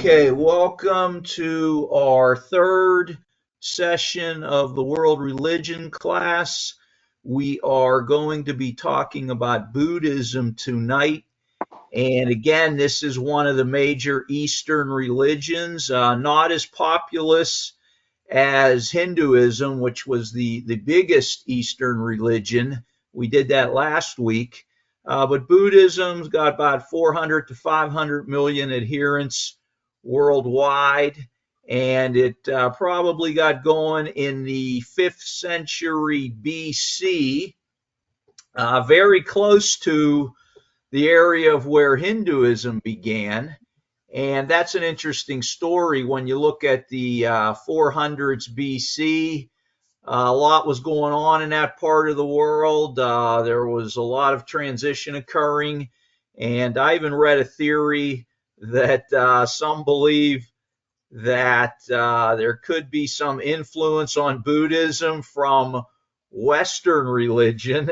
Okay, welcome to our third session of the World Religion class. We are going to be talking about Buddhism tonight. And again, this is one of the major Eastern religions, not as populous as Hinduism, which was the biggest Eastern religion. We did that last week. But Buddhism's got about 400 to 500 million adherents worldwide, and it probably got going in the 5th century BC, very close to the area of where Hinduism began. And that's an interesting story when you look at the 400s BC. A lot was going on in that part of the world. There was a lot of transition occurring. And I even read a theory that some believe that there could be some influence on Buddhism from Western religion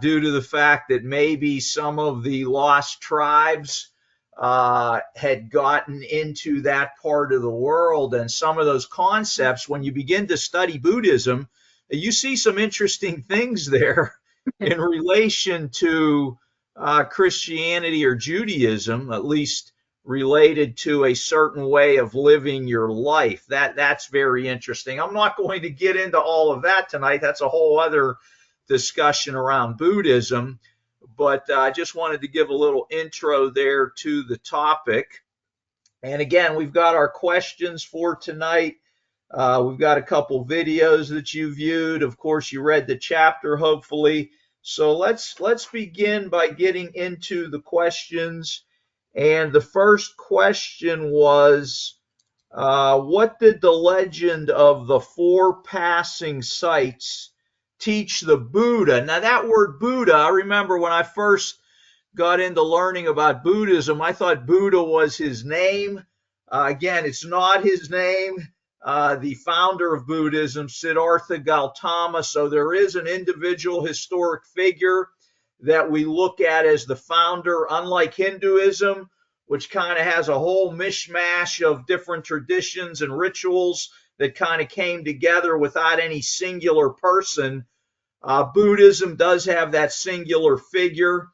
due to the fact that maybe some of the lost tribes had gotten into that part of the world, and some of those concepts, when you begin to study Buddhism, you see some interesting things there in relation to Christianity or Judaism, at least related to a certain way of living your life. That's very interesting. I'm not going to get into all of that tonight. That's a whole other discussion around Buddhism. But I just wanted to give a little intro there to the topic. And again, we've got our questions for tonight. We've got a couple videos that you viewed. Of course, you read the chapter, hopefully. So let's begin by getting into the questions. And the first question was, what did the legend of the 4 passing sights teach the Buddha? Now, that word Buddha, I remember when I first got into learning about Buddhism, I thought Buddha was his name. Again, it's not his name. The founder of Buddhism, Siddhartha Gautama, so there is an individual historic figure that we look at as the founder, unlike Hinduism, which kind of has a whole mishmash of different traditions and rituals that kind of came together without any singular person. Buddhism does have that singular figure,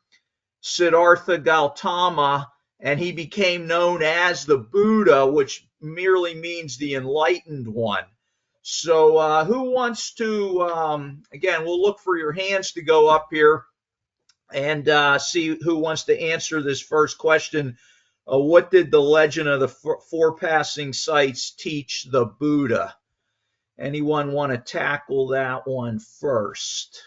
Siddhartha Gautama, and he became known as the Buddha, which merely means the enlightened one. So who wants to, again, we'll look for your hands to go up here and see who wants to answer this first question. What did the legend of the 4 passing sights teach the Buddha? Anyone want to tackle that one first?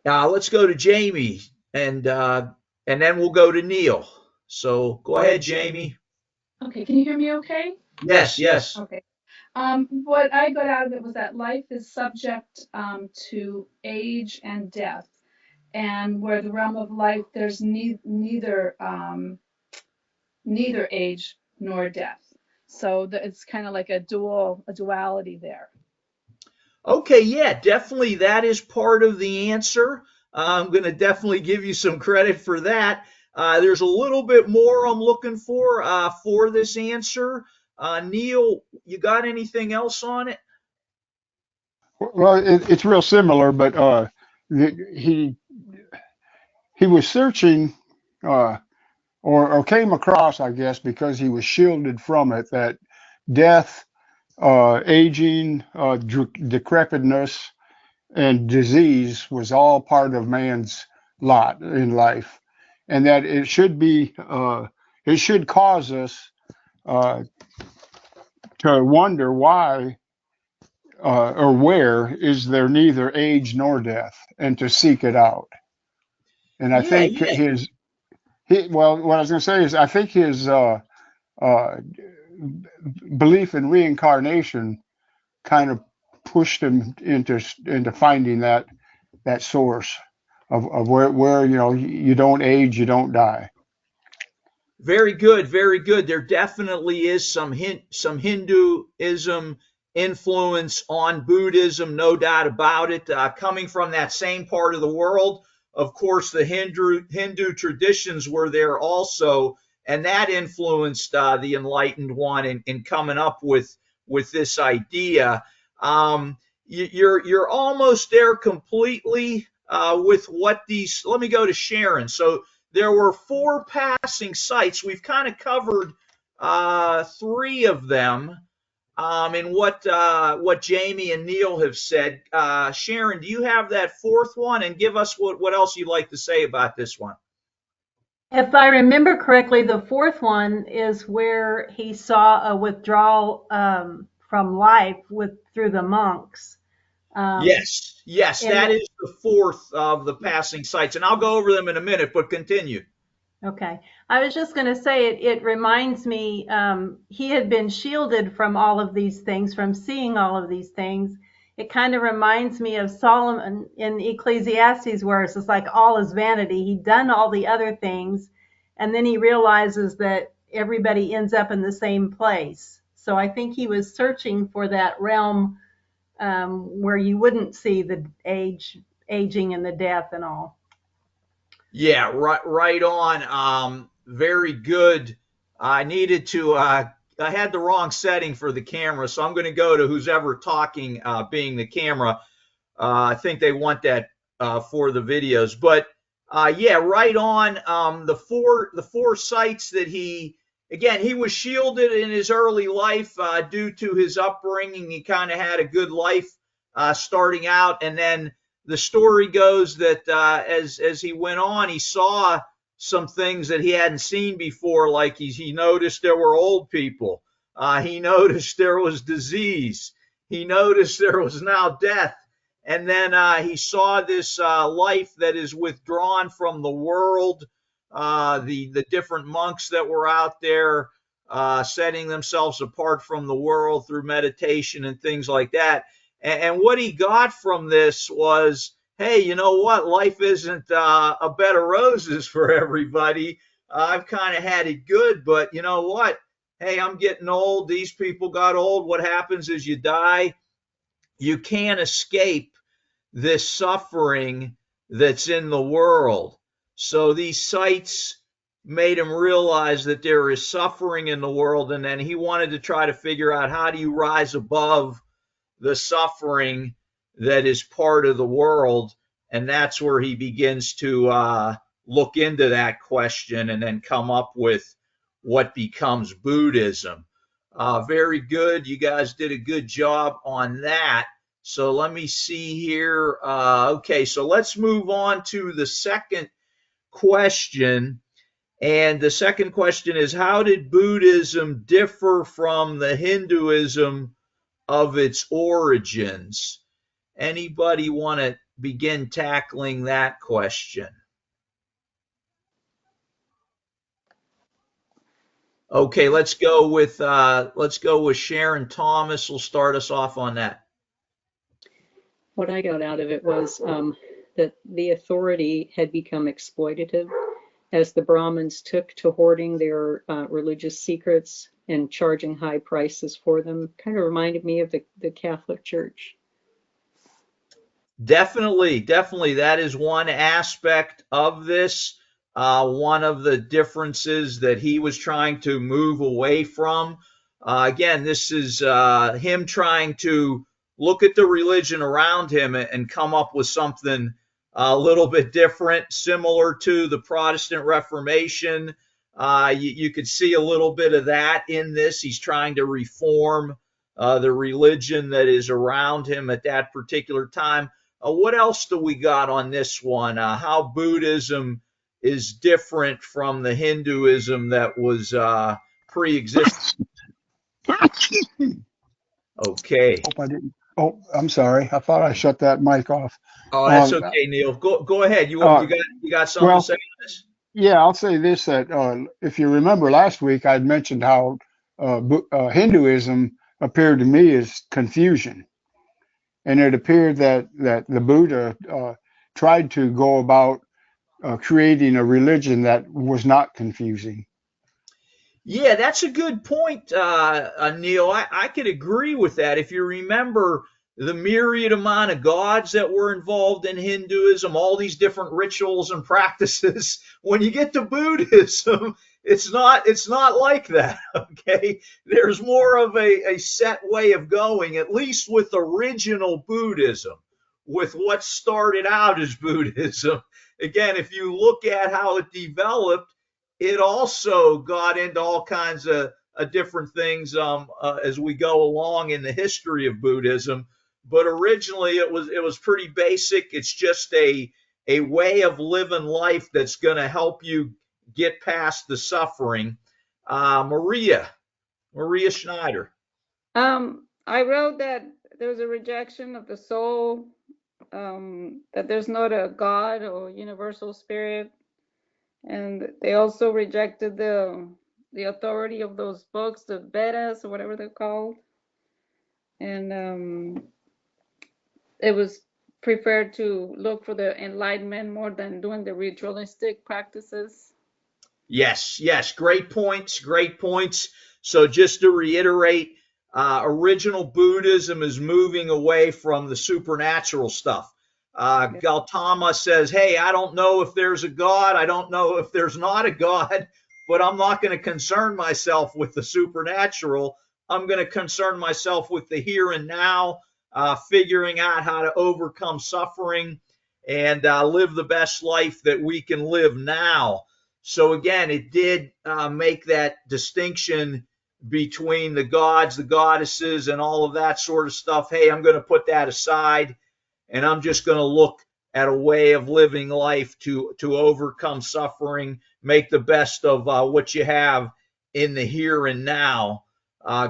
Let's go to Jamie, and then we'll go to Neil. So go ahead, Jamie. Okay, can you hear me okay? Yes. Okay. What I got out of it was that life is subject to age and death, and where the realm of life there's neither age nor death. So it's kind of like a duality there. Okay, yeah, definitely that is part of the answer. I'm going to definitely give you some credit for that. There's a little bit more I'm looking for this answer. Neil, you got anything else on it? Well, it's real similar, but he he was searching uh, or came across, I guess, because he was shielded from it, that death, aging, decrepitness, and disease was all part of man's lot in life, and that it should cause us uh, to wonder why or where is there neither age nor death, and to seek it out. And I Yeah, think yeah. well, what I was going to say is I think his uh, belief in reincarnation kind of pushed him into finding that source of where you don't age, you don't die. Very good, very good. There definitely is some Hinduism influence on Buddhism, no doubt about it. Coming from that same part of the world, of course, the Hindu traditions were there also, and that influenced the enlightened one in coming up with this idea. You're almost there completely with what these. Let me go to Sharon. So there were 4 passing sites. We've kind of covered 3 of them. And what Jamie and Neil have said. Sharon, do you have that 4th one? And give us what else you'd like to say about this one. If I remember correctly, the 4th one is where he saw a withdrawal from life through the monks. Yes, And that is the 4th of the passing sites, and I'll go over them in a minute. But continue. okay, I was just going to say it reminds me he had been shielded from all of these things, from seeing all of these things. It kind of reminds me of Solomon in Ecclesiastes, where it's just like all is vanity. He'd done all the other things, and then he realizes that everybody ends up in the same place. So I think he was searching for that realm where you wouldn't see the aging and the death and all. Yeah, right on. Very good. I needed to. I had the wrong setting for the camera, so I'm going to go to who's ever talking, being the camera. I think they want that for the videos, but yeah, right on. The four sites that he was shielded in his early life due to his upbringing. He kind of had a good life starting out, and then the story goes that as he went on, he saw some things that he hadn't seen before, like he noticed there were old people. He noticed there was disease. He noticed there was now death. And then he saw this life that is withdrawn from the world, the different monks that were out there setting themselves apart from the world through meditation and things like that. And what he got from this was, hey, you know what? Life isn't a bed of roses for everybody. I've kind of had it good, but you know what? Hey, I'm getting old. These people got old. What happens is you die. You can't escape this suffering that's in the world. So these sites made him realize that there is suffering in the world, and then he wanted to try to figure out, how do you rise above the suffering that is part of the world? And that's where he begins to look into that question and then come up with what becomes Buddhism. Very good. You guys did a good job on that. So let me see here. Okay, so let's move on to the second question. And the second question is, how did Buddhism differ from the Hinduism of its origins? Anybody want to begin tackling that question? Okay, let's go with Sharon Thomas. Will start us off on that. What I got out of it was that the authority had become exploitative as the Brahmins took to hoarding their religious secrets and charging high prices for them. Kind of reminded me of the Catholic Church. Definitely. That is one aspect of this. One of the differences that he was trying to move away from. Again, this is him trying to look at the religion around him and come up with something a little bit different, similar to the Protestant Reformation. You could see a little bit of that in this. He's trying to reform the religion that is around him at that particular time. What else do we got on this one? How Buddhism is different from the Hinduism that was pre-existing. Okay. Hope I didn't. Oh, I'm sorry. I thought I shut that mic off. Oh, that's okay, Neil. Go ahead. You got something to say on this? Yeah, I'll say this, that if you remember last week, I'd mentioned how Hinduism appeared to me as confusion. And it appeared that the Buddha tried to go about creating a religion that was not confusing. Yeah, that's a good point, Neil. I could agree with that. If you remember the myriad amount of gods that were involved in Hinduism, all these different rituals and practices, when you get to Buddhism, it's not like that. Okay, there's more of a set way of going, at least with original Buddhism, with what started out as Buddhism. Again, if you look at how it developed, it also got into all kinds of different things as we go along in the history of Buddhism. But originally, it was pretty basic. It's just a way of living life that's going to help you get past the suffering. Maria Schneider. I wrote that there's a rejection of the soul, that there's not a God or universal spirit, and they also rejected the authority of those books, the Vedas or whatever they're called, and it was preferred to look for the enlightenment more than doing the ritualistic practices. Yes, yes, great points, great points. So just to reiterate, original Buddhism is moving away from the supernatural stuff. Gautama says, hey, I don't know if there's a God, I don't know if there's not a God, but I'm not going to concern myself with the supernatural. I'm going to concern myself with the here and now, figuring out how to overcome suffering and live the best life that we can live now. So again, it did make that distinction between the gods, the goddesses, and all of that sort of stuff. Hey, I'm going to put that aside, and I'm just going to look at a way of living life to overcome suffering, make the best of what you have in the here and now.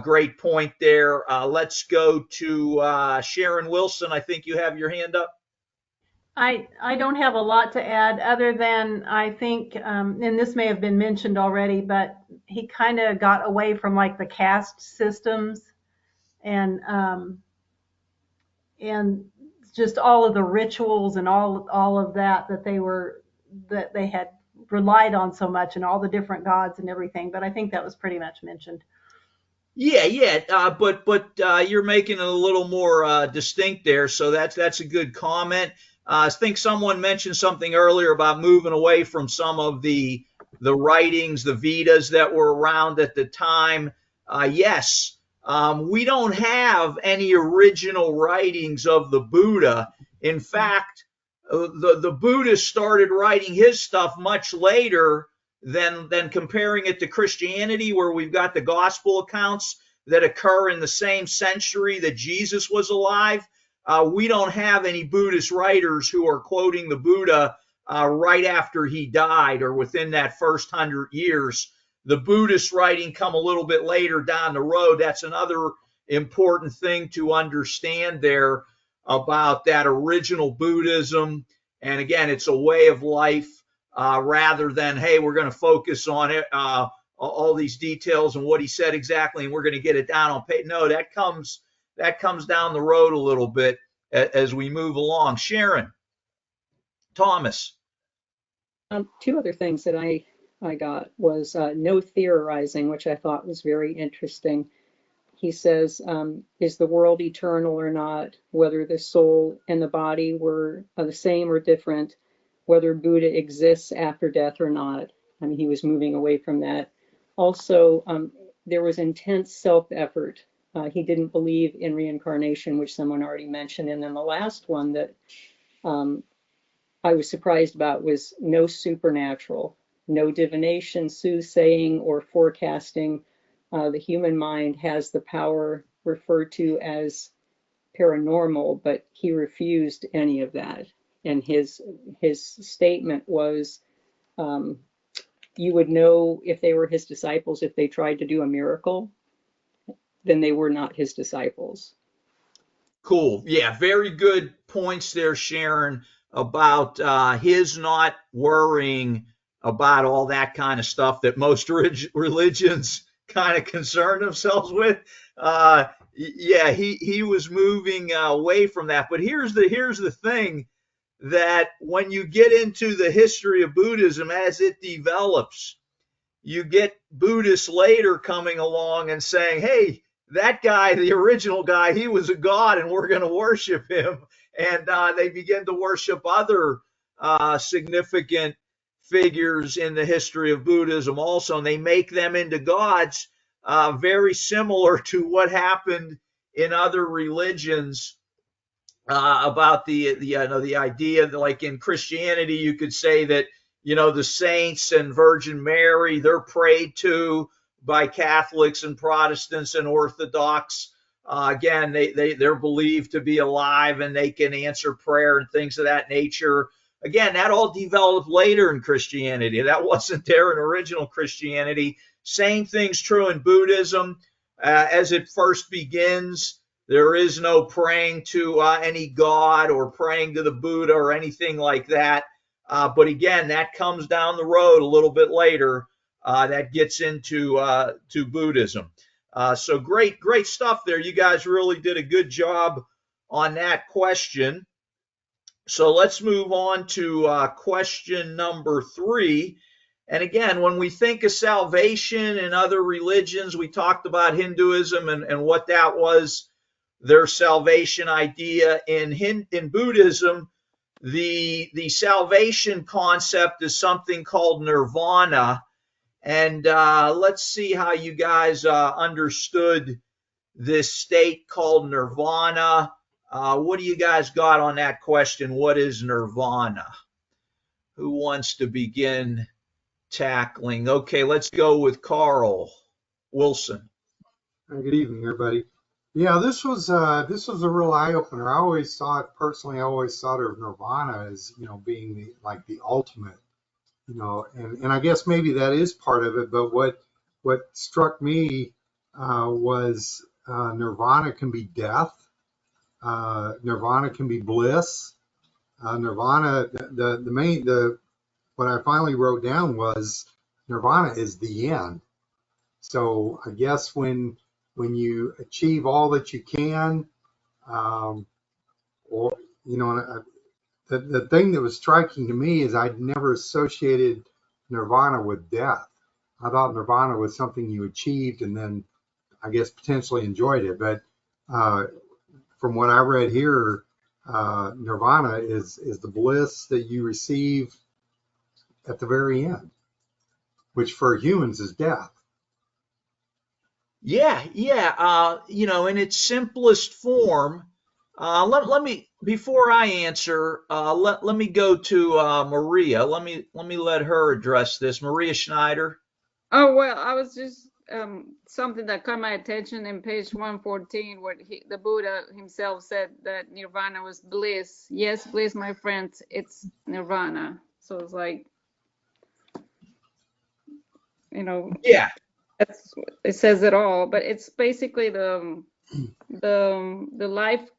Great point there. Let's go to Sharon Wilson. I think you have your hand up. I don't have a lot to add other than I think, and this may have been mentioned already, but he kind of got away from like the caste systems and just all of the rituals and all of that that they had relied on so much, and all the different gods and everything. But I think that was pretty much mentioned. Yeah, but you're making it a little more distinct there, so that's a good comment. I think someone mentioned something earlier about moving away from some of the writings, the Vedas that were around at the time. Yes, we don't have any original writings of the Buddha. In fact, the Buddha started writing his stuff much later than comparing it to Christianity, where we've got the gospel accounts that occur in the same century that Jesus was alive. We don't have any Buddhist writers who are quoting the Buddha right after he died or within that first 100 years. The Buddhist writing come a little bit later down the road. That's another important thing to understand there about that original Buddhism. And again, it's a way of life rather than, hey, we're going to focus on it, all these details and what he said exactly, and we're going to get it down on paper. No, that comes down the road a little bit as we move along. Sharon, Thomas. Two other things that I got was no theorizing, which I thought was very interesting. He says, is the world eternal or not? Whether the soul and the body were the same or different? Whether Buddha exists after death or not? I mean, he was moving away from that. Also, there was intense self-effort. He didn't believe in reincarnation, which someone already mentioned. And then the last one that I was surprised about was no supernatural, no divination, soothsaying, or forecasting. The human mind has the power referred to as paranormal, but he refused any of that. And his statement was, you would know if they were his disciples if they tried to do a miracle, then they were not his disciples. Cool. Yeah, very good points there, Sharon, about his not worrying about all that kind of stuff that most religions kind of concern themselves with. Yeah, he was moving away from that. But here's the thing, that when you get into the history of Buddhism as it develops, you get Buddhists later coming along and saying, hey, that guy, the original guy, he was a god and we're going to worship him. And they begin to worship other significant figures in the history of Buddhism also, and they make them into gods, very similar to what happened in other religions, about the idea that, like in Christianity, you could say that the saints and Virgin Mary, they're prayed to by Catholics and Protestants and Orthodox. Again, they're believed to be alive and they can answer prayer and things of that nature. Again, that all developed later in Christianity. That wasn't there in original Christianity. Same thing's true in Buddhism. As it first begins, there is no praying to any god or praying to the Buddha or anything like that. But again, that comes down the road a little bit later. That gets into to Buddhism. So great stuff there. You guys really did a good job on that question. So let's move on to question number 3. And again, when we think of salvation in other religions, we talked about Hinduism and what that was, their salvation idea. In Buddhism, the salvation concept is something called nirvana. And let's see how you guys understood this state called nirvana. What do you guys got on that question? What is nirvana? Who wants to begin tackling? Okay, let's go with Carl Wilson. Good evening, everybody. Yeah, this was a real eye opener. I always thought of nirvana as being the ultimate, and I guess maybe that is part of it. But what struck me was nirvana can be death, nirvana can be bliss, nirvana. What I finally wrote down was nirvana is the end. So I guess when you achieve all that you can, or the thing that was striking to me is I'd never associated nirvana with death. I thought nirvana was something you achieved and then I guess potentially enjoyed it. But from what I read here, nirvana is the bliss that you receive at the very end, which for humans is death. Yeah. In its simplest form, let me, before I answer, let me go to Maria. Let me let her address this. Maria Schneider. Oh, well, I was just something that caught my attention in page 114, where the Buddha himself said that nirvana was bliss. Yes, bliss, my friends, it's nirvana. So it's like, Yeah. it says it all, but it's basically the life's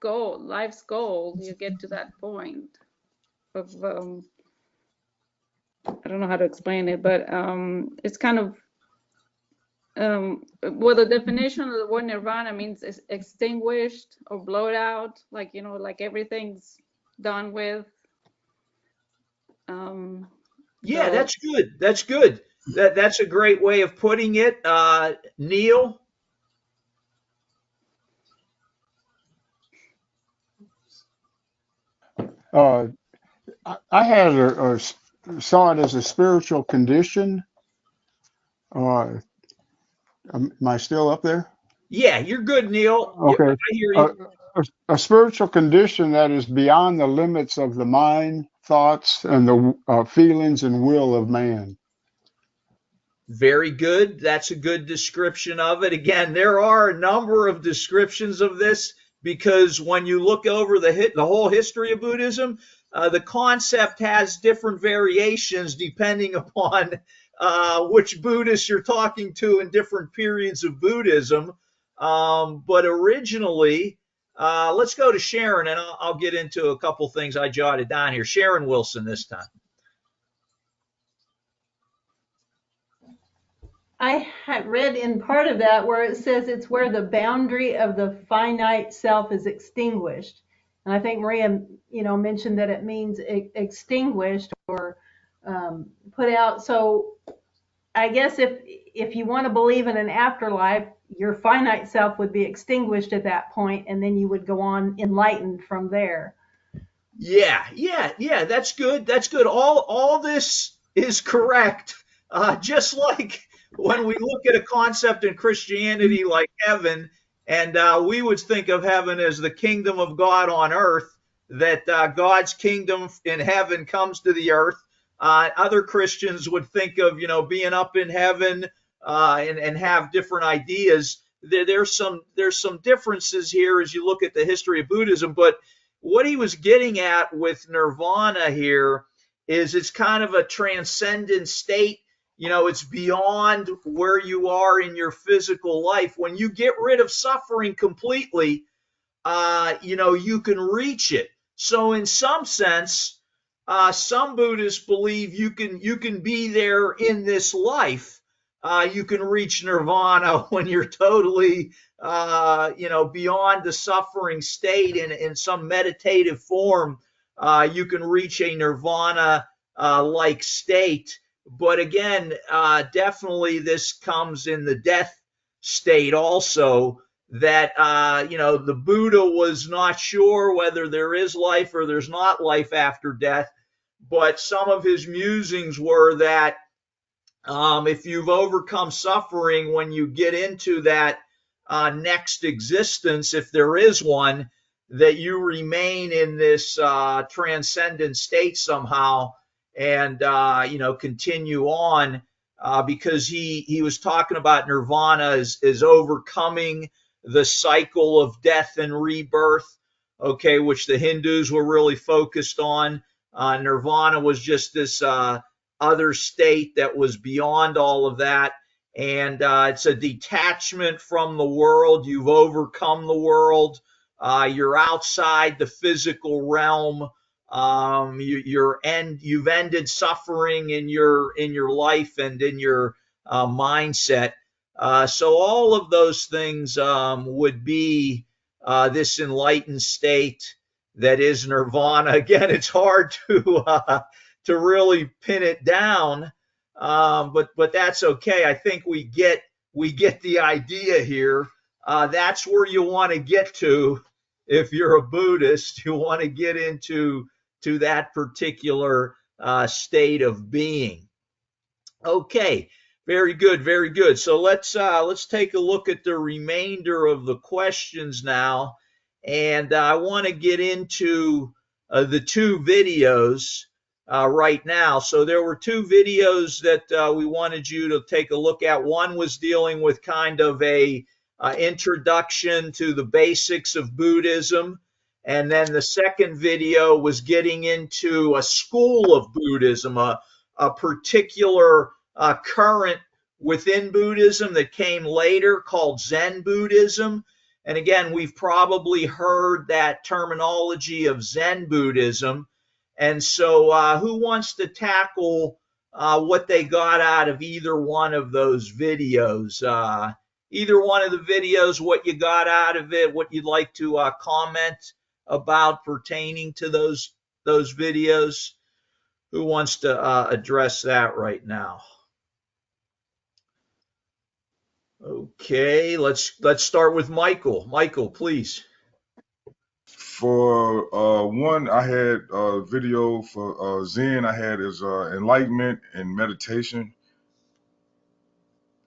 goal. You get to that point of I don't know how to explain it, but it's kind of well, the definition of the word nirvana means is extinguished or blowed out, like like everything's done with. Yeah, So that's good. That's good. That's a great way of putting it. Neil. Uh, I had saw it as a spiritual condition. Am I still up there? Yeah, you're good, Neil. Okay. I hear A, you. a spiritual condition that is beyond the limits of the mind, thoughts, and the feelings and will of man. Very good. That's a good description of it. Again, there are a number of descriptions of this because when you look over the whole history of Buddhism, the concept has different variations depending upon which Buddhist you're talking to in different periods of Buddhism. But originally, let's go to Sharon, and I'll get into a couple things I jotted down here. Sharon Wilson this time. I had read in part of that where it says it's where the boundary of the finite self is extinguished. And I think Maria, mentioned that it means extinguished or put out. So I guess if you want to believe in an afterlife, your finite self would be extinguished at that point, and then you would go on enlightened from there. Yeah. That's good. That's good. All this is correct. Just like when we look at a concept in Christianity like heaven, and we would think of heaven as the kingdom of God on earth, that God's kingdom in heaven comes to the earth. Other Christians would think of, being up in heaven and have different ideas. There's some differences here as you look at the history of Buddhism, but what he was getting at with nirvana here is it's kind of a transcendent state. It's beyond where you are in your physical life. When you get rid of suffering completely, you can reach it. So in some sense, some Buddhists believe you can be there in this life. You can reach nirvana when you're totally, beyond the suffering state in some meditative form. You can reach a nirvana like state. But again, definitely this comes in the death state also, that the Buddha was not sure whether there is life or there's not life after death, but some of his musings were that if you've overcome suffering, when you get into that next existence, if there is one, that you remain in this transcendent state somehow, and continue on, because he was talking about nirvana as overcoming the cycle of death and rebirth, okay, which the Hindus were really focused on. Nirvana was just this other state that was beyond all of that. And it's a detachment from the world. You've overcome the world. You're outside the physical realm. You've ended suffering in your life and in your mindset. So all of those things would be this enlightened state that is nirvana. Again, it's hard to really pin it down, but that's okay. I think we get the idea here. That's where you want to get to if you're a Buddhist. You want to get into that particular state of being. Okay, very good, very good. So let's take a look at the remainder of the questions now, and I want to get into the two videos right now. So there were two videos that we wanted you to take a look at. One was dealing with kind of a introduction to the basics of Buddhism, and then the second video was getting into a school of Buddhism, a particular current within Buddhism that came later called Zen Buddhism. And again, we've probably heard that terminology of Zen Buddhism. And so who wants to tackle what they got out of either one of those videos? Either one of the videos, what you got out of it, what you'd like to comment about pertaining to those videos? Who wants to address that right now? Okay, let's start with Michael. Michael, please. For one, I had a video for Zen. I had is enlightenment and meditation.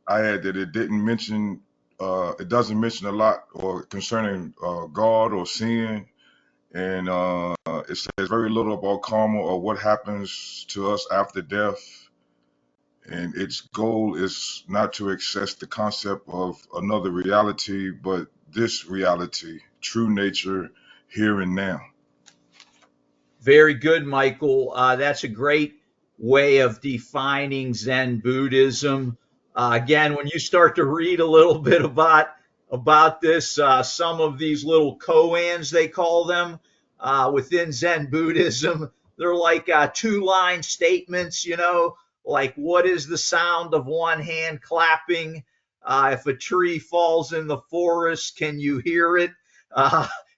I had that it didn't mention, it doesn't mention a lot or concerning God or sin, and it says very little about karma or what happens to us after death. And its goal is not to access the concept of another reality, but this reality, true nature, here and now. Very good, Michael. That's a great way of defining Zen Buddhism. Again, when you start to read a little bit about this, some of these little koans, they call them, within Zen Buddhism, they're like two-line statements, like what is the sound of one hand clapping? If a tree falls in the forest, can you hear it?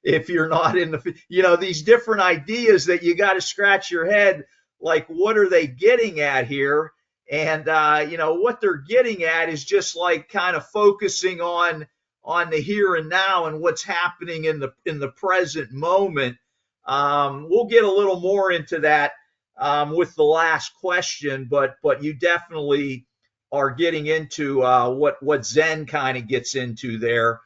If you're not in these different ideas that you got to scratch your head, like what are they getting at here? And what they're getting at is just like kind of focusing on the here and now and what's happening in the present moment. We'll get a little more into that with the last question, but you definitely are getting into what Zen kind of gets into there.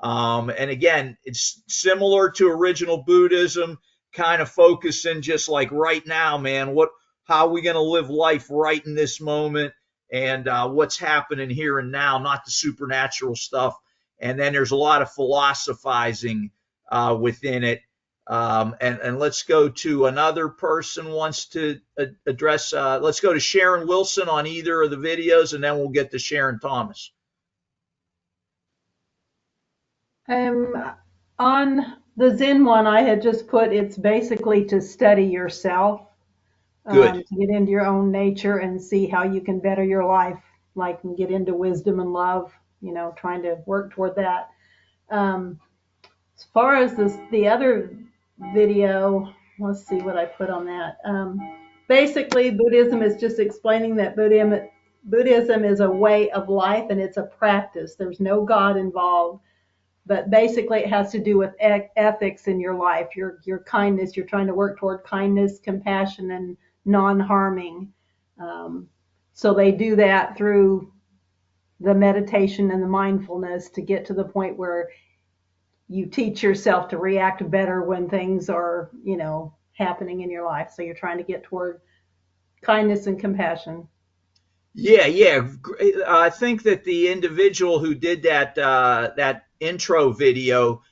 And again, it's similar to original Buddhism, kind of focusing just like right now, man. How are we going to live life right in this moment, and what's happening here and now, not the supernatural stuff. And then there's a lot of philosophizing within it. And let's go to another person wants to address. Let's go to Sharon Wilson on either of the videos, and then we'll get to Sharon Thomas. On the Zen one, I had just put it's basically to study yourself, Good. to get into your own nature and see how you can better your life, like and get into wisdom and love, trying to work toward that. As far as the other video, let's see what I put on that. Basically, Buddhism is just explaining that Buddhism is a way of life and it's a practice. There's no God involved, but basically it has to do with ethics in your life, your kindness. You're trying to work toward kindness, compassion, and non-harming. So they do that through the meditation and the mindfulness to get to the point where you teach yourself to react better when things are, happening in your life. So you're trying to get toward kindness and compassion. Yeah. I think that the individual who did that intro video,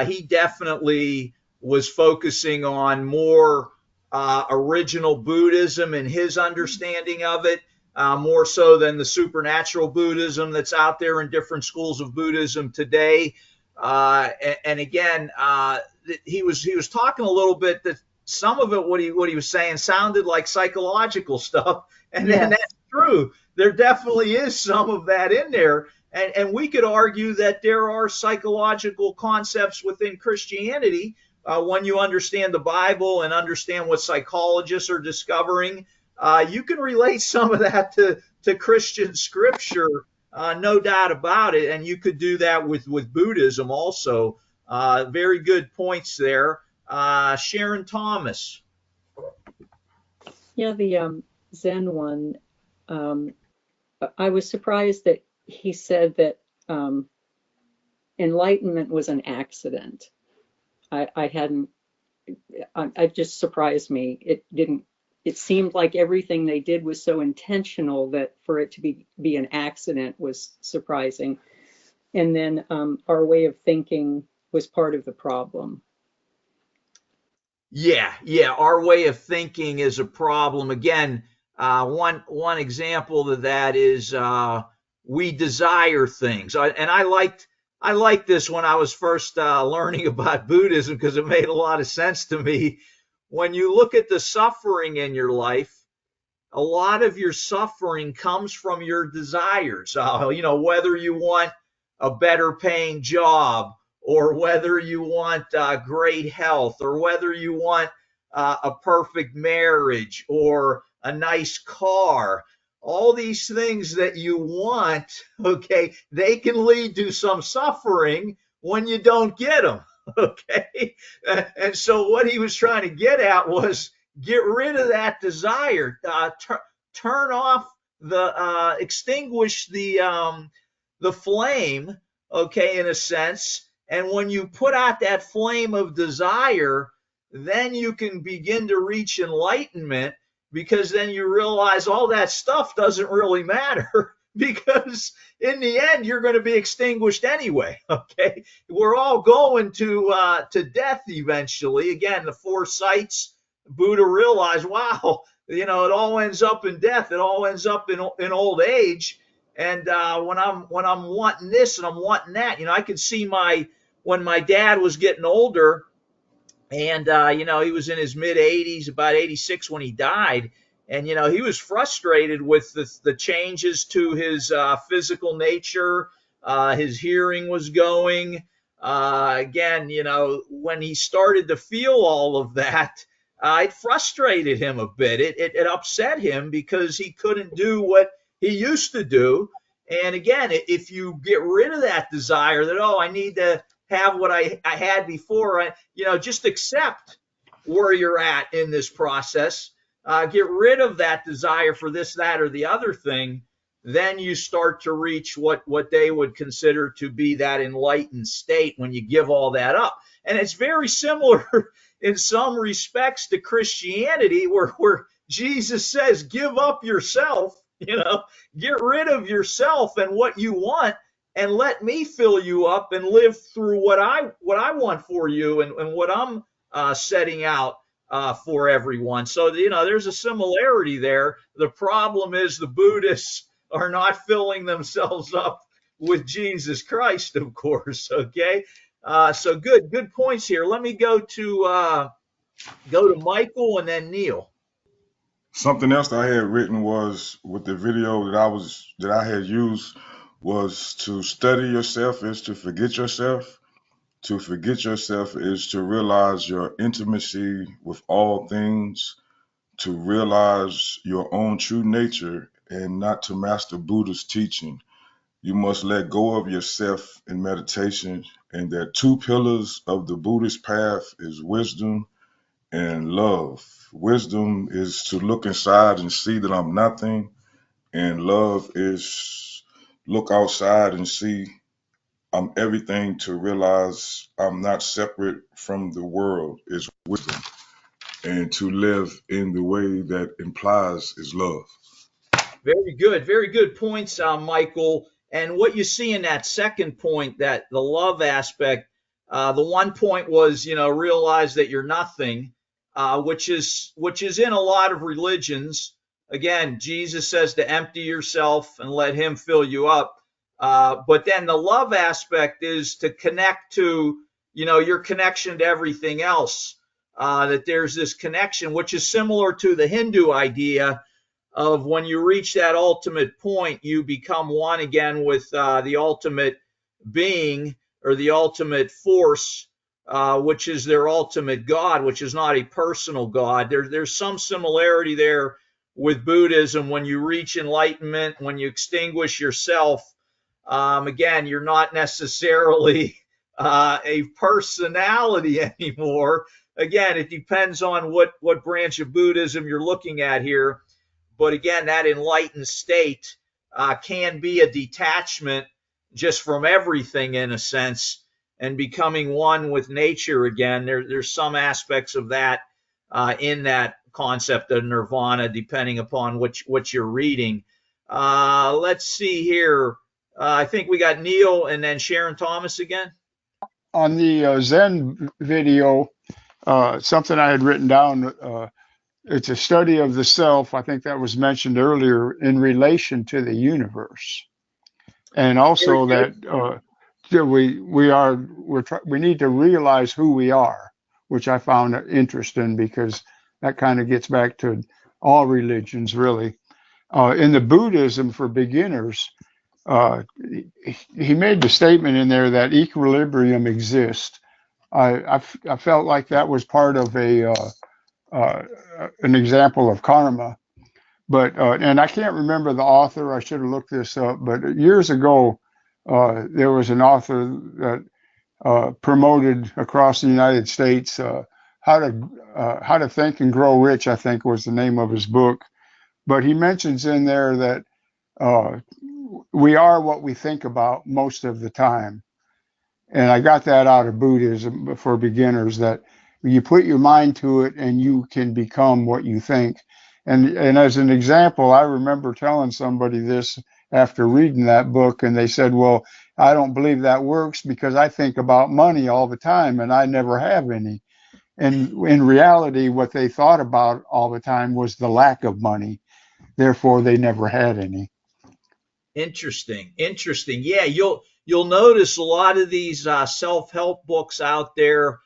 he definitely was focusing on more original Buddhism and his understanding of it, more so than the supernatural Buddhism that's out there in different schools of Buddhism today. And again, he was talking a little bit that some of it, what he was saying, sounded like psychological stuff, and Yes. that's true. There definitely is some of that in there, and we could argue that there are psychological concepts within Christianity. When you understand the Bible and understand what psychologists are discovering, you can relate some of that to Christian scripture. No doubt about it, and you could do that with Buddhism also. Very good points there. Sharon Thomas. Yeah, the Zen one, I was surprised that he said that enlightenment was an accident. It just surprised me. It seemed like everything they did was so intentional that for it to be an accident was surprising. And then our way of thinking was part of the problem. Yeah. Our way of thinking is a problem. Again, one example of that is we desire things. I liked this when I was first learning about Buddhism because it made a lot of sense to me. When you look at the suffering in your life, a lot of your suffering comes from your desires. Whether you want a better paying job, or whether you want great health, or whether you want a perfect marriage or a nice car. All these things that you want, okay, they can lead to some suffering when you don't get them, okay? And so what he was trying to get at was get rid of that desire, turn off extinguish the flame, okay, in a sense. And when you put out that flame of desire, then you can begin to reach enlightenment, because then you realize all that stuff doesn't really matter because in the end you're going to be extinguished anyway. Okay, we're all going to death eventually. Again, the four sights, Buddha realized, wow, it all ends up in death. It all ends up in old age. And when I'm wanting this and I'm wanting that, I could see when my dad was getting older, and he was in his mid 80s, about 86 when he died, and he was frustrated with the changes to his physical nature. His hearing was going. Again, when he started to feel all of that, it frustrated him a bit. It upset him because he couldn't do what he used to do. And again, if you get rid of that desire that, I need to have what I had before, just accept where you're at in this process, get rid of that desire for this, that, or the other thing, then you start to reach what they would consider to be that enlightened state when you give all that up. And it's very similar in some respects to Christianity, where Jesus says, give up yourself, get rid of yourself and what you want, and let me fill you up and live through what I want for you, and what I'm setting out for everyone. So, there's a similarity there. The problem is the Buddhists are not filling themselves up with Jesus Christ, of course. Okay. So good points here. Let me go to Michael and then Neil. Something else that I had written was with the video that I had used was to study yourself is to forget yourself. To forget yourself is to realize your intimacy with all things, to realize your own true nature, and not to master Buddha's teaching. You must let go of yourself in meditation, and there are two pillars of the Buddhist path is wisdom and love. Wisdom is to look inside and see that I'm nothing, and love is look outside and see I'm everything, to realize I'm not separate from the world is wisdom, and to live in the way that implies is love. Very good points, Michael. And what you see in that second point, that the love aspect, the one point was, realize that you're nothing, which is in a lot of religions. Again, Jesus says to empty yourself and let Him fill you up. But then the love aspect is to connect to, your connection to everything else. That there's this connection, which is similar to the Hindu idea of when you reach that ultimate point, you become one again with the ultimate being, or the ultimate force, which is their ultimate God, which is not a personal God. There's some similarity there with Buddhism. When you reach enlightenment, when you extinguish yourself, again, you're not necessarily a personality anymore. Again, it depends on what branch of Buddhism you're looking at here. But again, that enlightened state can be a detachment just from everything, in a sense, and becoming one with nature again. There's some aspects of that in that concept of nirvana, depending upon what you're reading. Let's see here. I think we got Neil and then Sharon Thomas again. On the Zen video, something I had written down, it's a study of the self. I think that was mentioned earlier in relation to the universe, and also that we need to realize who we are, which I found interesting because that kind of gets back to all religions, really. In the Buddhism for beginners, uh, he made the statement in there that equilibrium exists. I felt like that was part of uh, an example of karma. But and I can't remember the author. I should have looked this up. But years ago, there was an author that promoted across the United States how to think and grow rich, I think was the name of his book. But he mentions in there that uh, we are what we think about most of the time. And I got that out of Buddhism for beginners, that you put your mind to it and you can become what you think. And as an example, I remember telling somebody this after reading that book, and they said, well, I don't believe that works because I think about money all the time and I never have any. And in reality, what they thought about all the time was the lack of money. Therefore, they never had any. Interesting. Yeah, you'll notice a lot of these self-help books out there.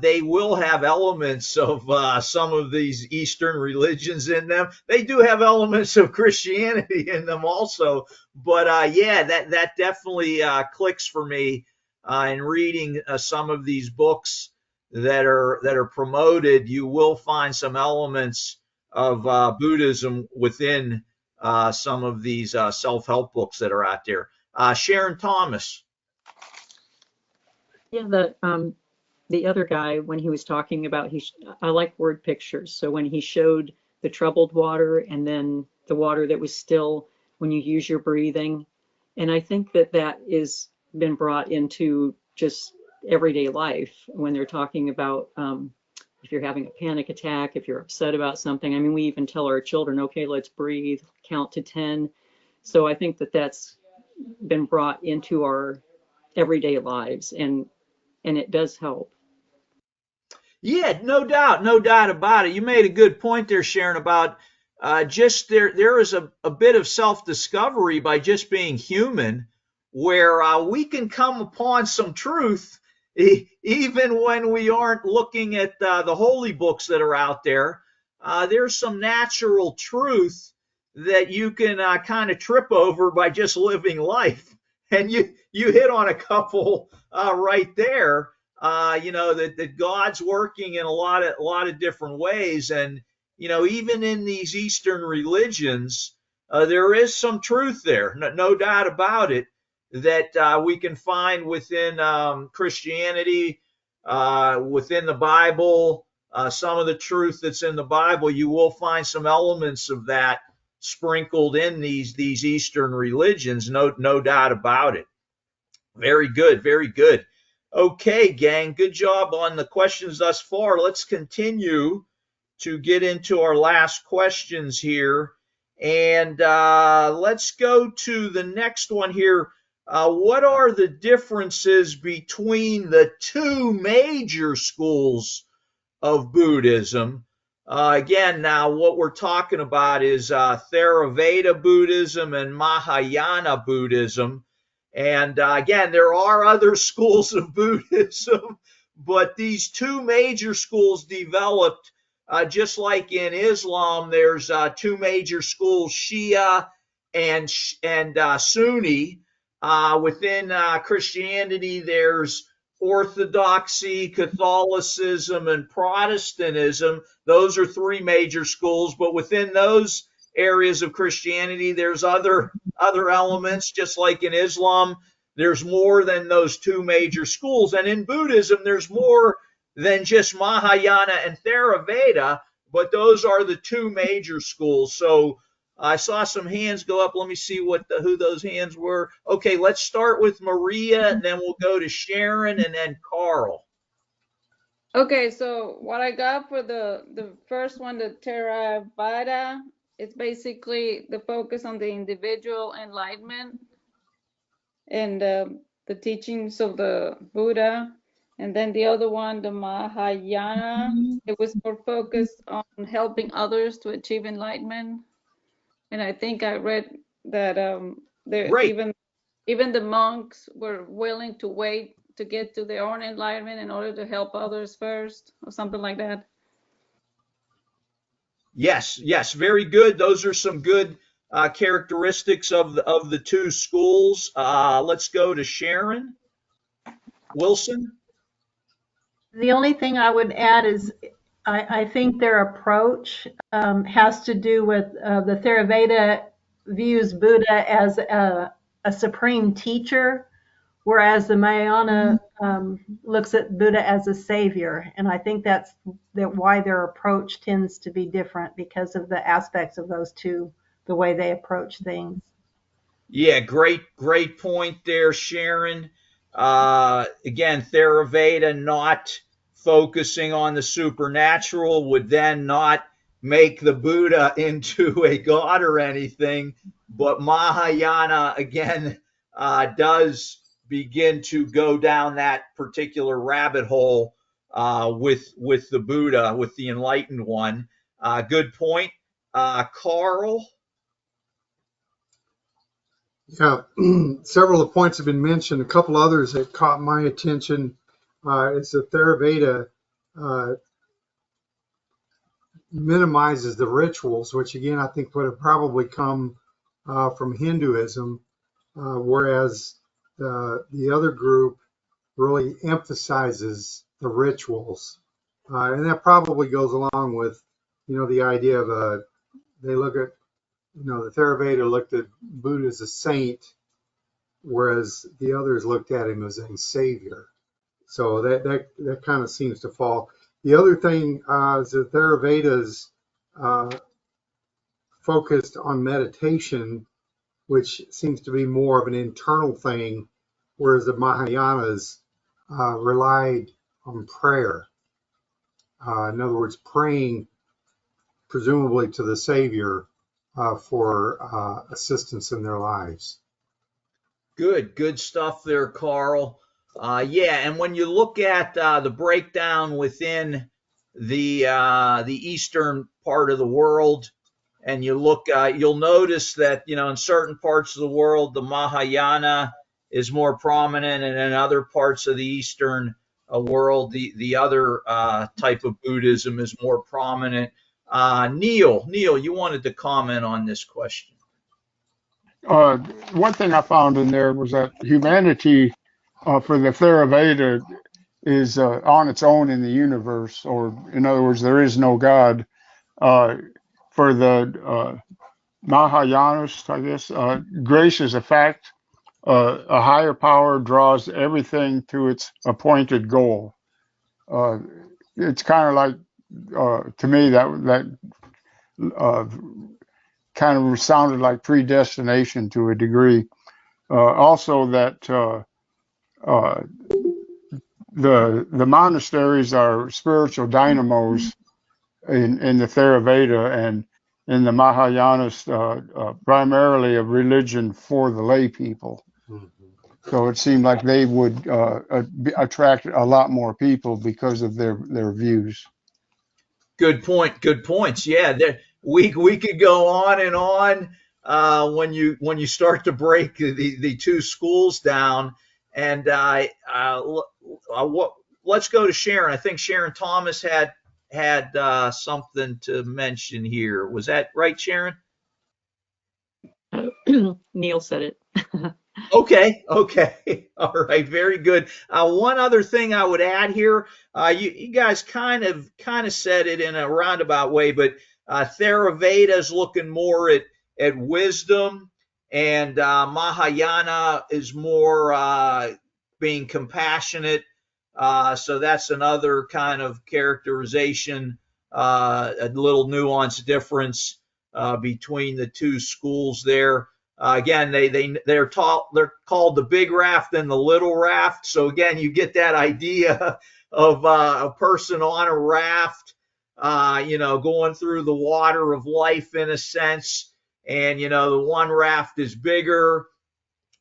They will have elements of some of these Eastern religions in them. They do have elements of Christianity in them also. But yeah, that definitely clicks for me in reading some of these books that are promoted. You will find some elements of Buddhism within some of these self-help books that are out there. Sharon Thomas. Yeah, the other guy, when he was talking about, I like word pictures. So when he showed the troubled water and then the water that was still when you use your breathing, and I think that that is been brought into just everyday life when they're talking about if you're having a panic attack, if you're upset about something. I mean, we even tell our children, okay, let's breathe, count to 10. So I think that that's been brought into our everyday lives, and it does help. Yeah, no doubt about it. You made a good point there, Sharon, about just there is a bit of self-discovery by just being human, where we can come upon some truth even when we aren't looking at the holy books that are out there. There's some natural truth that you can kind of trip over by just living life, and you hit on a couple right there. That God's working in a lot of different ways, and even in these Eastern religions, there is some truth there, no doubt about it, that we can find within Christianity, within the Bible. Some of the truth that's in the Bible, you will find some elements of that sprinkled in these Eastern religions, no doubt about it. Very good, very good. Okay, gang, good job on the questions thus far. Let's continue to get into our last questions here. And let's go to the next one here. What are the differences between the two major schools of Buddhism? Again, now what we're talking about is Theravada Buddhism and Mahayana Buddhism. And again, there are other schools of Buddhism, but these two major schools developed just like in Islam. There's two major schools, Shia and Sunni. Within Christianity, there's Orthodoxy, Catholicism, and Protestantism. Those are three major schools, but within those areas of Christianity, there's other elements, just like in Islam. There's more than those two major schools. And in Buddhism, there's more than just Mahayana and Theravada, but those are the two major schools. So I saw some hands go up. Let me see who those hands were. Okay, let's start with Maria, and then we'll go to Sharon, and then Carl. Okay, so what I got for the first one, the Theravada, it's basically the focus on the individual enlightenment and the teachings of the Buddha. And then the other one, the Mahayana, it was more focused on helping others to achieve enlightenment. And I think I read that even the monks were willing to wait to get to their own enlightenment in order to help others first, or something like that. Yes, very good. Those are some good characteristics of the two schools. Let's go to Sharon Wilson. The only thing I would add is I think their approach has to do with the Theravada views Buddha as a supreme teacher, whereas the Mahayana looks at Buddha as a savior. And I think that's why their approach tends to be different, because of the aspects of those two, the way they approach things. Yeah, great point there, Sharon. Again, Theravada not focusing on the supernatural would then not make the Buddha into a god or anything, but Mahayana again does begin to go down that particular rabbit hole with the Buddha, with the enlightened one. Good point, Carl. Yeah, several of the points have been mentioned. A couple others that caught my attention is that Theravada minimizes the rituals, which again I think would have probably come from Hinduism, whereas the other group really emphasizes the rituals, and that probably goes along with the idea of they look at the Theravada looked at Buddha as a saint, whereas the others looked at him as a savior. So that kind of seems to fall. The other thing is the Theravada's focused on meditation, which seems to be more of an internal thing, whereas the Mahayanas relied on prayer. In other words, praying presumably to the Savior for assistance in their lives. Good stuff there, Carl. Yeah, and when you look at the breakdown within the eastern part of the world, and you look, you'll notice that in certain parts of the world the Mahayana is more prominent, and in other parts of the eastern world the other type of Buddhism is more prominent. Neil, you wanted to comment on this question. Uh, One thing I found in there was that humanity, for the Theravada, is on its own in the universe, or in other words, there is no God. Uh, for the Mahayanas, I guess, grace is a fact. A higher power draws everything to its appointed goal. Uh, it's kind of like, to me, that uh, kind of sounded like predestination to a degree. Also, that uh, the monasteries are spiritual dynamos in the Theravada, and in the Mahayanas, primarily a religion for the lay people. So it seemed like they would attract a lot more people because of their views. Good point. Good points. Yeah, we could go on and on when you start to break the two schools down. And let's go to Sharon. I think Sharon Thomas had something to mention here. Was that right, Sharon? Neil said it. Okay. All right. Very good. One other thing I would add here, you guys kind of said it in a roundabout way, but Theravada is looking more at wisdom, and Mahayana is more being compassionate. So that's another kind of characterization, a little nuanced difference between the two schools there. Again, they're called the big raft and the little raft. So again, you get that idea of a person on a raft, going through the water of life in a sense. And the one raft is bigger,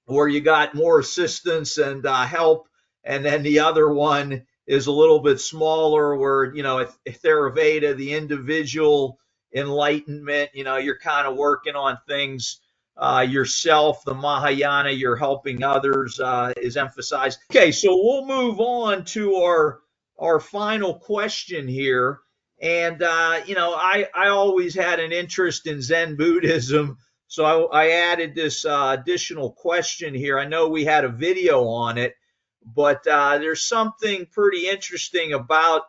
where you got more assistance and help, and then the other one is a little bit smaller, where if Theravada, the individual enlightenment, you're kind of working on things yourself. The Mahayana, you're helping others, is emphasized. Okay, so we'll move on to our final question here. And I always had an interest in Zen Buddhism, so I added this additional question here. I know we had a video on it, but there's something pretty interesting about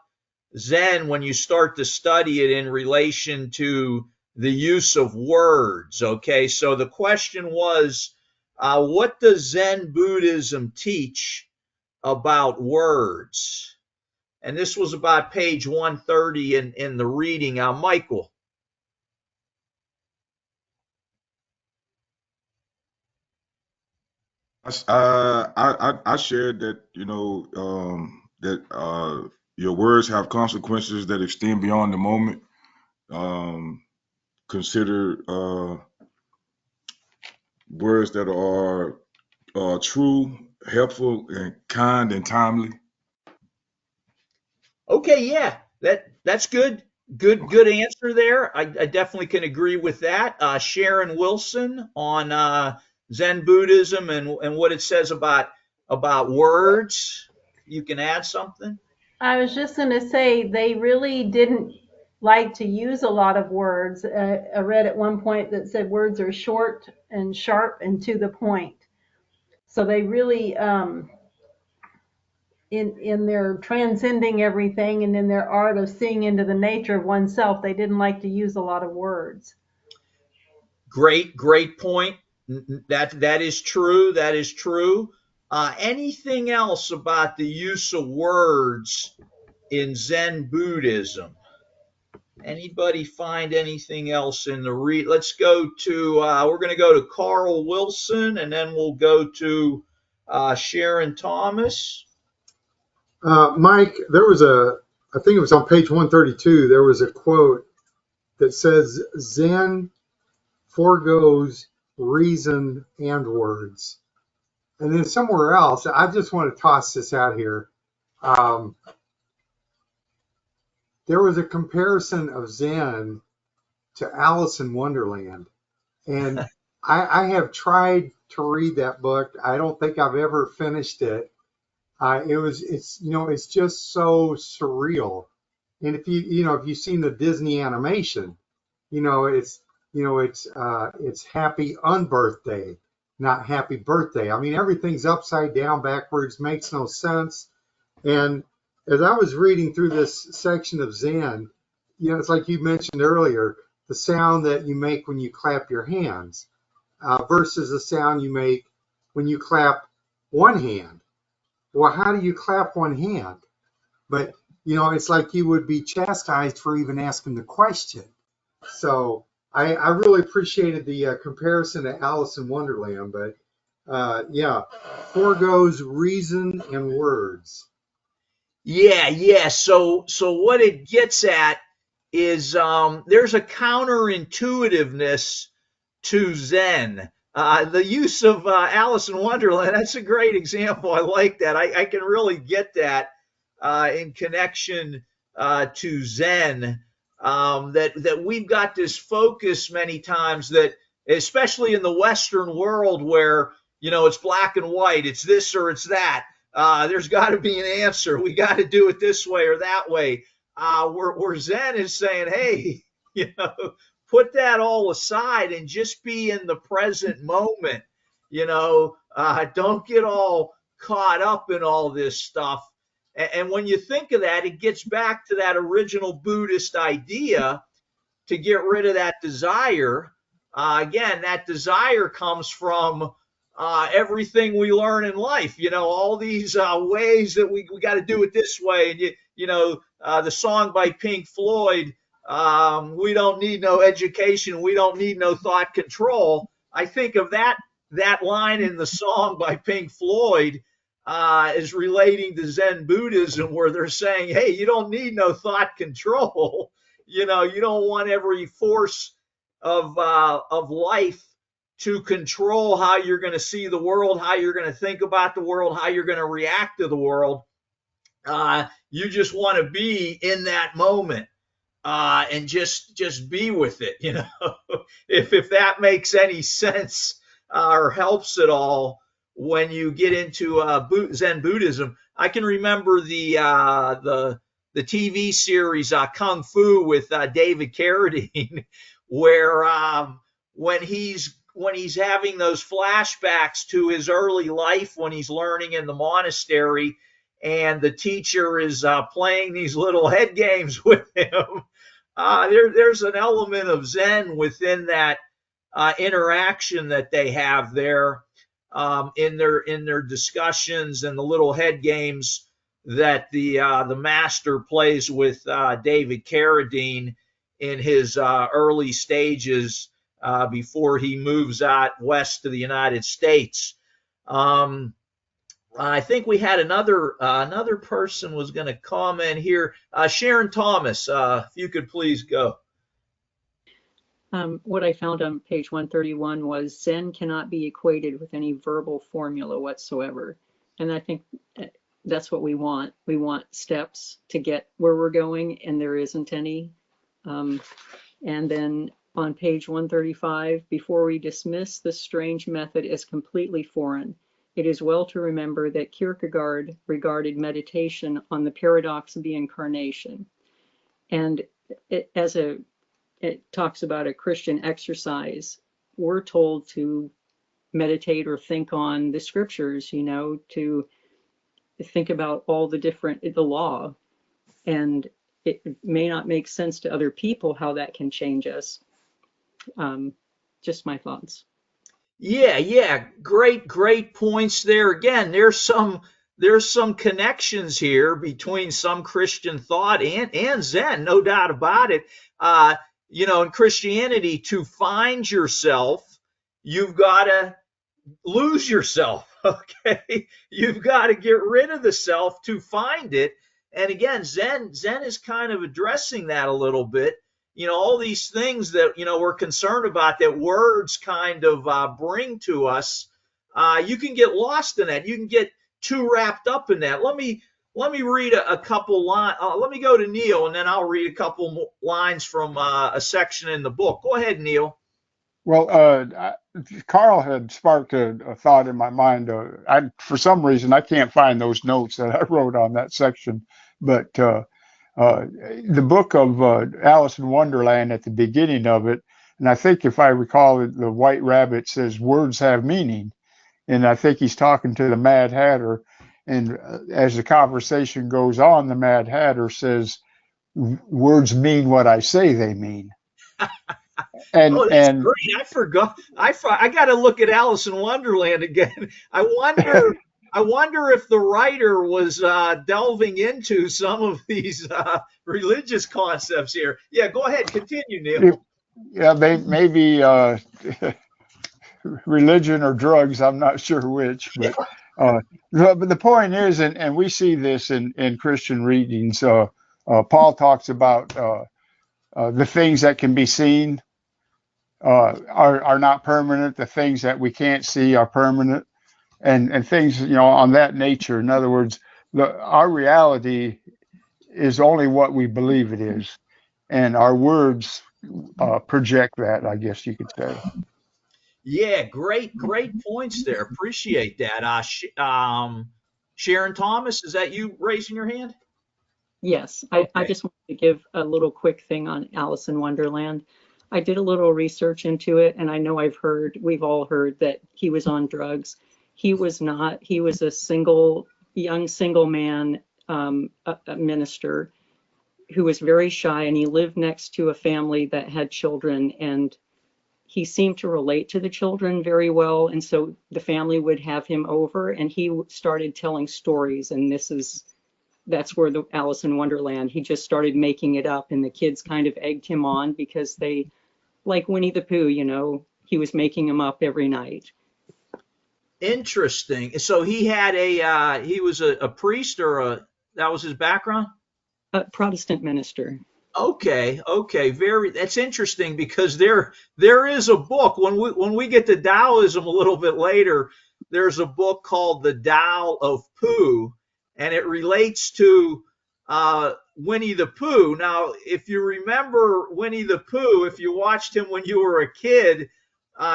Zen when you start to study it in relation to the use of words. Okay, so the question was, what does Zen Buddhism teach about words? And this was about page 130 in the reading. Michael. I shared that that your words have consequences that extend beyond the moment. Consider words that are true, helpful, and kind and timely. Okay, yeah, that's good. Good answer there. I definitely can agree with that. Sharon Wilson on Zen Buddhism and what it says about words. You can add something. I was just going to say they really didn't like to use a lot of words. I read at one point that said words are short and sharp and to the point. So they really, in their transcending everything and in their art of seeing into the nature of oneself, they didn't like to use a lot of words. Great point. That is true. That is true. Anything else about the use of words in Zen Buddhism? Anybody find anything else in the read? Let's go to, we're going to go to Carl Wilson, and then we'll go to Sharon Thomas. Mike, there was I think it was on page 132, there was a quote that says Zen forgoes reason and words. And then somewhere else, I just want to toss this out here. There was a comparison of Zen to Alice in Wonderland. And I have tried to read that book. I don't think I've ever finished it. It's just so surreal. And if you've seen the Disney animation, it's happy unbirthday, not happy birthday. I mean, everything's upside down, backwards, makes no sense. And as I was reading through this section of Zen, it's like you mentioned earlier, the sound that you make when you clap your hands versus the sound you make when you clap one hand. Well, how do you clap one hand? But, it's like you would be chastised for even asking the question. So I really appreciated the comparison to Alice in Wonderland, but forgoes reason and words. Yeah. So what it gets at is there's a counterintuitiveness to Zen. The use of Alice in Wonderland, that's a great example. I like that. I can really get that in connection to Zen. That we've got this focus many times that, especially in the Western world where, it's black and white, it's this or it's that. There's got to be an answer. We got to do it this way or that way. Where Zen is saying, hey, put that all aside and just be in the present moment. Don't get all caught up in all this stuff. And when you think of that, it gets back to that original Buddhist idea to get rid of that desire. Again, that desire comes from everything we learn in life. All these ways that we got to do it this way. And the song by Pink Floyd, we don't need no education, we don't need no thought control. I think of that line in the song by Pink Floyd is relating to Zen Buddhism, where they're saying, hey, you don't need no thought control. You don't want every force of life to control how you're going to see the world, how you're going to think about the world, how you're going to react to the world. You just want to be in that moment and just be with it. If that makes any sense or helps at all when you get into Zen Buddhism. I can remember the TV series Kung Fu with David Carradine, where when he's having those flashbacks to his early life when he's learning in the monastery, and the teacher is playing these little head games with him. There's an element of Zen within that interaction that they have there in their discussions and the little head games that the master plays with David Carradine in his early stages before he moves out west to the United States. I think we had another person was going to comment here. Sharon Thomas, if you could please go. What I found on page 131 was Zen cannot be equated with any verbal formula whatsoever. And I think that's what we want. We want steps to get where we're going, and there isn't any. And then on page 135, before we dismiss this strange method as completely foreign, it is well to remember that Kierkegaard regarded meditation on the paradox of the incarnation. And it talks about a Christian exercise. We're told to meditate or think on the scriptures, to think about all the law. And it may not make sense to other people how that can change us. Just my thoughts. Yeah, great points there. Again, there's some connections here between some Christian thought and Zen, no doubt about it. Uh, in Christianity, to find yourself, you've got to lose yourself. Okay, you've got to get rid of the self to find it. And again, Zen is kind of addressing that a little bit. All these things that we're concerned about, that words kind of bring to us. You can get lost in that. You can get too wrapped up in that. Let me read a couple lines. Let me go to Neil, and then I'll read a couple lines from a section in the book. Go ahead, Neil. Well, Carl had sparked a thought in my mind. For some reason, I can't find those notes that I wrote on that section. But the book of Alice in Wonderland, at the beginning of it, and I think if I recall it, the White Rabbit says words have meaning. And I think he's talking to the Mad Hatter. And as the conversation goes on, the Mad Hatter says, words mean what I say they mean. Oh, And that's and great. I forgot. I got to look at Alice in Wonderland again. I wonder if the writer was delving into some of these religious concepts here. Yeah, go ahead. Continue, Neil. yeah, maybe religion or drugs. I'm not sure which, but the point is, and we see this in Christian readings. Paul talks about the things that can be seen are not permanent. The things that we can't see are permanent, and things on that nature. In other words, our reality is only what we believe it is, and our words project that, I guess you could say. Yeah, great points there. Appreciate that. Sharon Thomas, is that you raising your hand? Yes, I Okay. just wanted to give a little quick thing on Alice in Wonderland. I did a little research into it, and I know we've all heard that he was on drugs. He was not. He was a young single man, a minister who was very shy, and he lived next to a family that had children, and he seemed to relate to the children very well. And so the family would have him over, and he started telling stories, and that's where the Alice in Wonderland, he just started making it up, and the kids kind of egged him on because they, like Winnie the Pooh, he was making them up every night. Interesting. So he was a priest, or that was his background? A Protestant minister. Okay. That's interesting, because there is a book when we get to Taoism a little bit later. There's a book called The Tao of Pooh, and it relates to Winnie the Pooh. Now, if you remember Winnie the Pooh, if you watched him when you were a kid,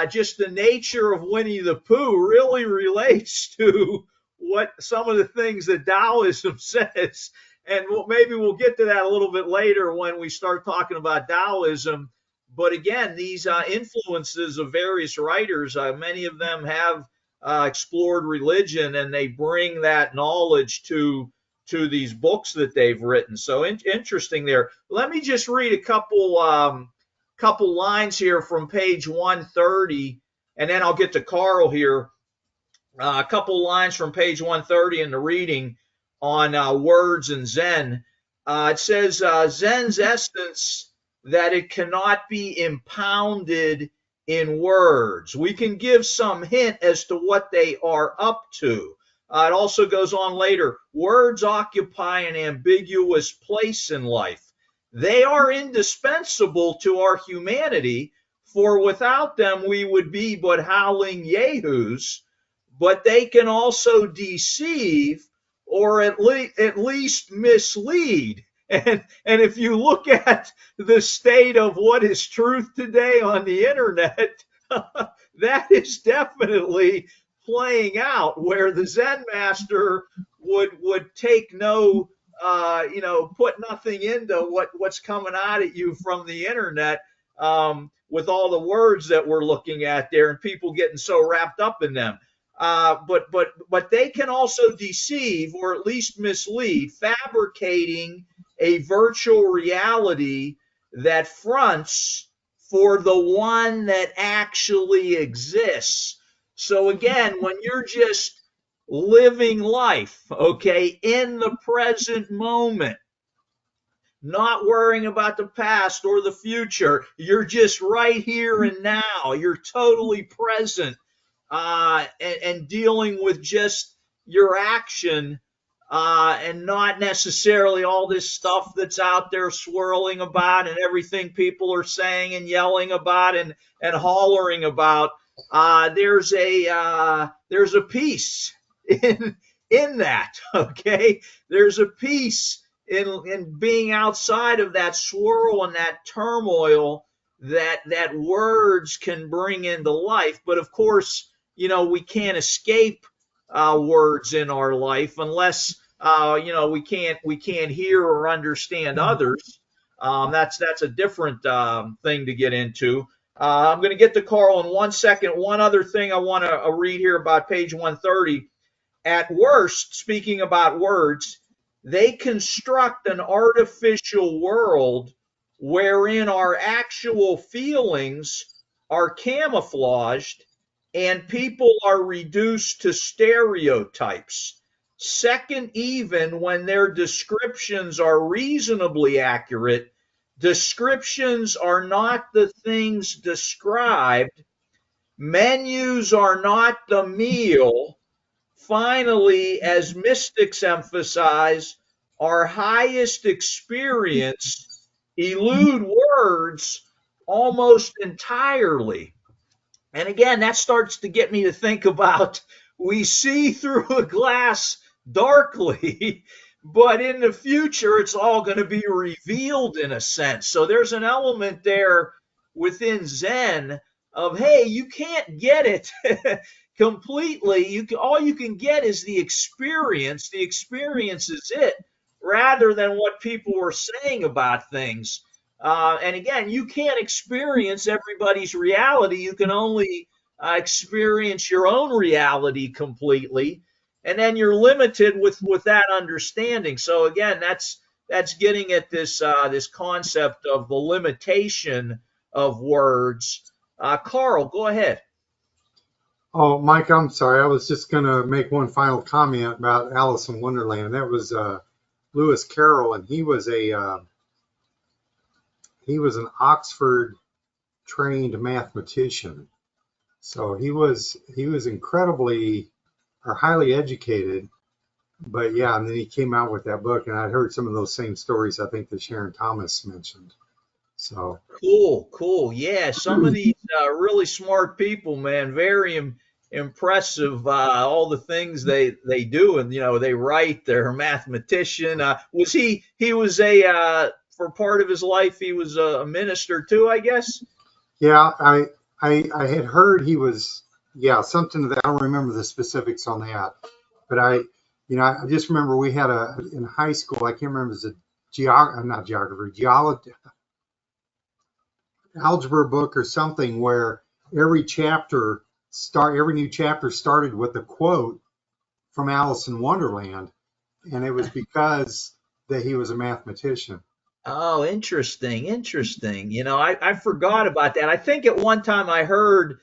just the nature of Winnie the Pooh really relates to what some of the things that Taoism says. And maybe we'll get to that a little bit later when we start talking about Taoism. But again, these influences of various writers, many of them have explored religion, and they bring that knowledge to these books that they've written. So interesting there. Let me just read a couple lines here from page 130, and then I'll get to Carl here. A couple lines from page 130 in the reading on words and Zen. It says, Zen's essence, that it cannot be impounded in words. We can give some hint as to what they are up to. It also goes on later. Words occupy an ambiguous place in life. They are indispensable to our humanity, for without them we would be but howling yahoos. But they can also deceive, or at least mislead. And if you look at the state of what is truth today on the internet, that is definitely playing out, where the Zen master would take no put nothing into what's coming out at you from the internet, with all the words that we're looking at there, and people getting so wrapped up in them. But they can also deceive, or at least mislead, fabricating a virtual reality that fronts for the one that actually exists. So again, when you're just living life, okay, in the present moment, not worrying about the past or the future, you're just right here and now. You're totally present, and dealing with just your action, and not necessarily all this stuff that's out there swirling about and everything people are saying and yelling about and hollering about. There's a peace in that. Okay, there's a peace in being outside of that swirl and that turmoil that words can bring into life. But of course, we can't escape words in our life unless we can't hear or understand others. That's a different thing to get into. I'm going to get to Carl in 1 second. One other thing I want to read here about page 130. At worst, speaking about words, they construct an artificial world wherein our actual feelings are camouflaged and people are reduced to stereotypes. Second, even when their descriptions are reasonably accurate, descriptions are not the things described, menus are not the meal. Finally, as mystics emphasize, our highest experience elude words almost entirely. And again, that starts to get me to think about we see through a glass darkly, but in the future, it's all going to be revealed in a sense. So there's an element there within Zen of, hey, you can't get it completely. All you can get is the experience. The experience is it, rather than what people are saying about things. And again, you can't experience everybody's reality. You can only experience your own reality completely, and then you're limited with that understanding. So again, that's getting at this concept of the limitation of words. Carl, go ahead. Oh, Mike, I'm sorry. I was just going to make one final comment about Alice in Wonderland. That was Lewis Carroll, and he was an Oxford trained mathematician. So he was incredibly or highly educated. But yeah, and then he came out with that book, and I'd heard some of those same stories I think that Sharon Thomas mentioned. So Cool. Yeah, some of these really smart people, man, very impressive. All the things they do, and they write. They're a mathematician. Was he was for part of his life he was a minister too, I guess. yeah, I had heard he was, yeah, something that I don't remember the specifics on that, but I just remember we had in high school, I can't remember, it was a not geography, geology, algebra book or something where every new chapter started with a quote from Alice in Wonderland, and it was because that he was a mathematician. Oh, interesting. I forgot about that. I think at one time I heard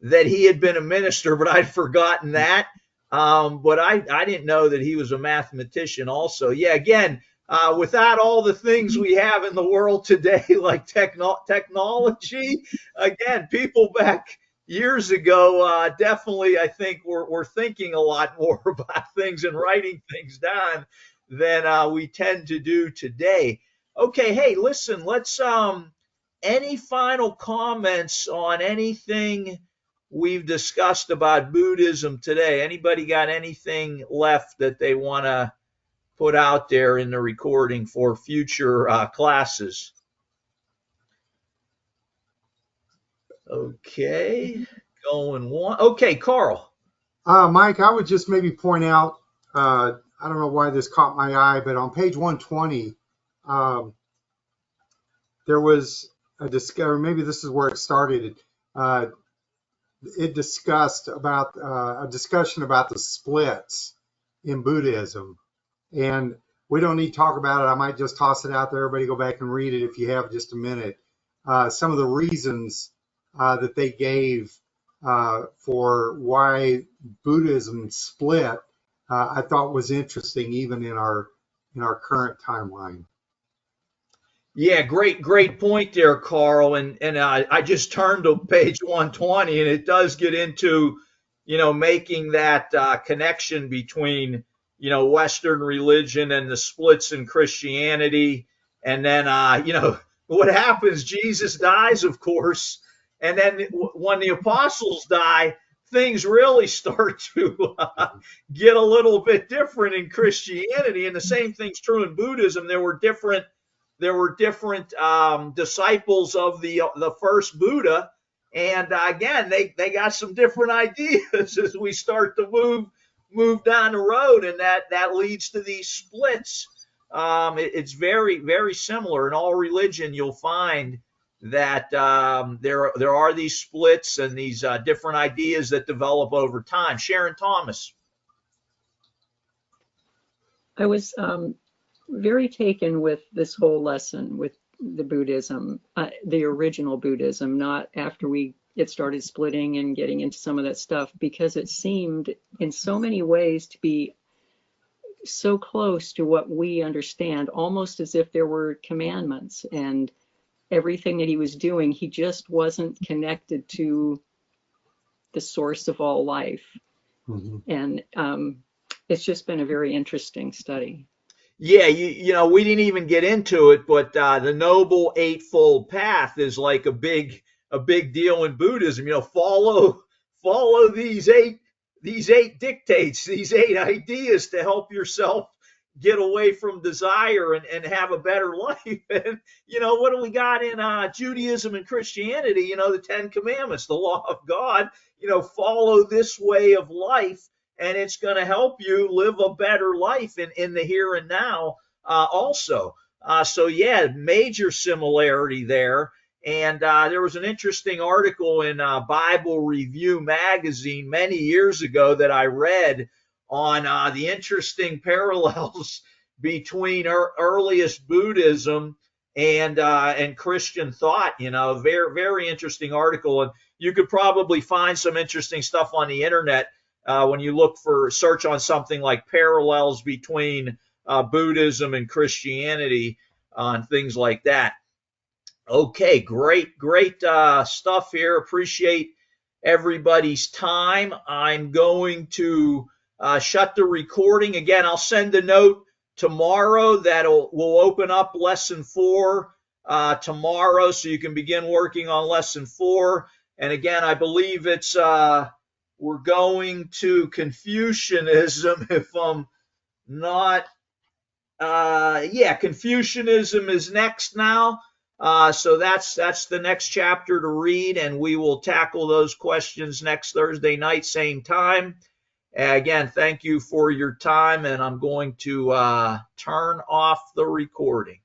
that he had been a minister, but I'd forgotten that. But I didn't know that he was a mathematician also. Yeah, again, without all the things we have in the world today, like technology, again, people back years ago definitely, I think, were thinking a lot more about things and writing things down than we tend to do today. Okay, hey, listen, let's any final comments on anything we've discussed about Buddhism today? Anybody got anything left that they want to put out there in the recording for future classes? Okay, going one. Okay, Carl. Mike, I would just maybe point out, I don't know why this caught my eye, but on page 120, um, there was a discovery. Maybe this is where it started. It discussed about a discussion about the splits in Buddhism, and we don't need to talk about it. I might just toss it out there. Everybody go back and read it if you have just a minute. Some of the reasons that they gave for why Buddhism split, I thought was interesting, even in our current timeline. Yeah, great point there, Carl. And I just turned to page 120, and it does get into, making that connection between, Western religion and the splits in Christianity. And then, what happens? Jesus dies, of course. And then when the apostles die, things really start to get a little bit different in Christianity. And the same thing's true in Buddhism. There were different disciples of the first Buddha, and again, they got some different ideas as we start to move down the road, and that leads to these splits. It's very similar in all religion. You'll find that there are these splits and these different ideas that develop over time. Sharon Thomas. I was very taken with this whole lesson with the Buddhism, the original Buddhism, not after it started splitting and getting into some of that stuff, because it seemed in so many ways to be so close to what we understand, almost as if there were commandments, and everything that he was doing, he just wasn't connected to the source of all life. Mm-hmm. And it's just been a very interesting study. Yeah, we didn't even get into it, but the Noble Eightfold Path is like a big deal in Buddhism. Follow these eight dictates, these 8 ideas to help yourself get away from desire and have a better life. And what do we got in Judaism and Christianity? The 10 Commandments, the law of God. Follow this way of life, and it's going to help you live a better life in the here and now also. So yeah, major similarity there. And there was an interesting article in Bible Review magazine many years ago that I read on the interesting parallels between earliest Buddhism and Christian thought. Very interesting article, and you could probably find some interesting stuff on the internet when you search on something like parallels between Buddhism and Christianity and things like that. Okay, great stuff here. Appreciate everybody's time. I'm going to shut the recording. Again, I'll send a note tomorrow that we'll open up lesson 4 tomorrow, so you can begin working on lesson 4. And again, I believe it's we're going to Confucianism, if I'm not, Confucianism is next now. So that's the next chapter to read, and we will tackle those questions next Thursday night, same time. Again, thank you for your time, and I'm going to turn off the recording.